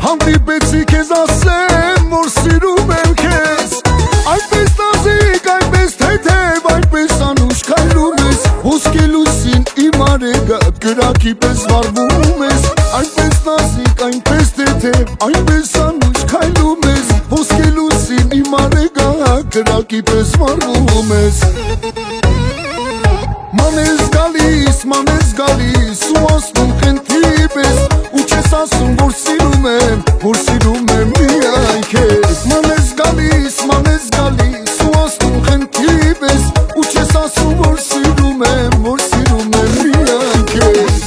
հանդիպեցի քեզ ասեմ, որ սիրում եմ քեզ։ Այնպես նազիկ, այնպես թեթև, այնպես անուշ քայլում ես, ոսկե լույսին իմ արեգակ կրակի պես վառվում ես։ Այնպես նազիկ, այնպես թեթև, այնպես անուշ քայլում ես, ոսկե լույսին իմ արեգակ կրակի պես վառվում ես։ Ման ես գալիս ու ասում խնդրի պես, ու չես ասում, որ սիրում եմ միայն քեզ։ Ման ես գալիս ու ասում խնդրի պես, ու չես ասում, որ սիրում եմ միայն քեզ։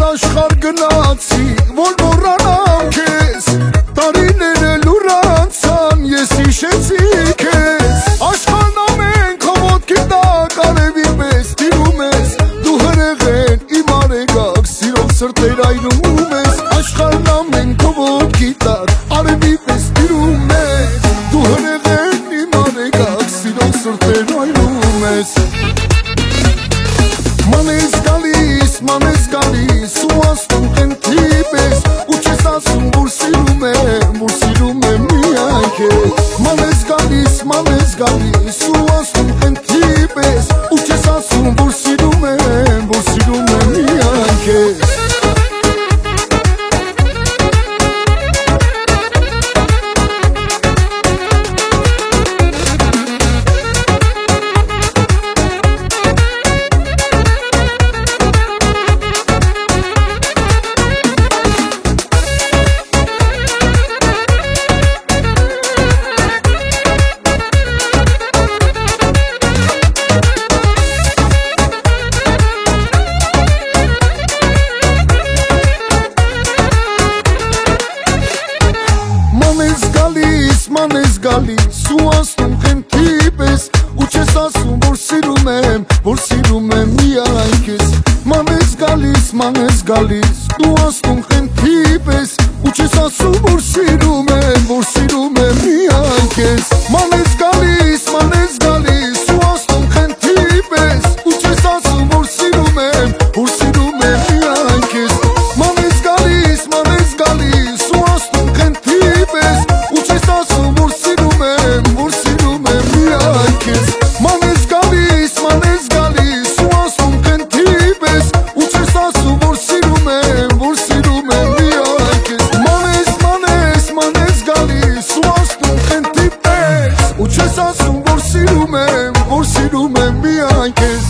Աշխարհ գնացի, որ մոռանամ քեզ, տարիները լուր անցան, ես հիշեցի քեզ։ Աշխարհն ամեն քո ոտքի տակ արևի պես տիրում ես, դու հրեղեն իմ արեգակ սիրով սրտեր այրում ես։ Աշխարհն ամեն քո ոտքի տակ արևի պես տիրում ես, դու հրեղեն իմ արեգակ սիրով սրտեր այրում ես։ Ման ես գալիս ու ասում խնդրի պես, ու չես ասում, որ սիրում եմ միայն քեզ։ Ման ես գալիս ու ասում խնդրի պես, ու չես ասում, որ սիրում եմ միայն քեզ։ Ման ես գալիս ու ասում խնդրի պես, ու չես ասում, որ սիրում եմ միայն քեզ։ Ման ես գալիս ու ասում խնդրի պես, ու չես ասում, որ սիրում եմ միայն քեզ։ Ման ես գալիս ու ասում խնդրի պես, ու չես ասում, որ սիրում եմ միայն քեզ։ Ման ես գալիս ու ասում խնդրի պես, ու չես ասում, որ սիրում եմ միայն քեզ։ Ման ես գալիս ու ասում խնդրի պես, ու չես ասում, որ սիրում եմ միայն քեզ։ Ման ես գալիս ու ասում խնդրի պես, ու չես ասում, որ սիրում եմ միայն քեզ։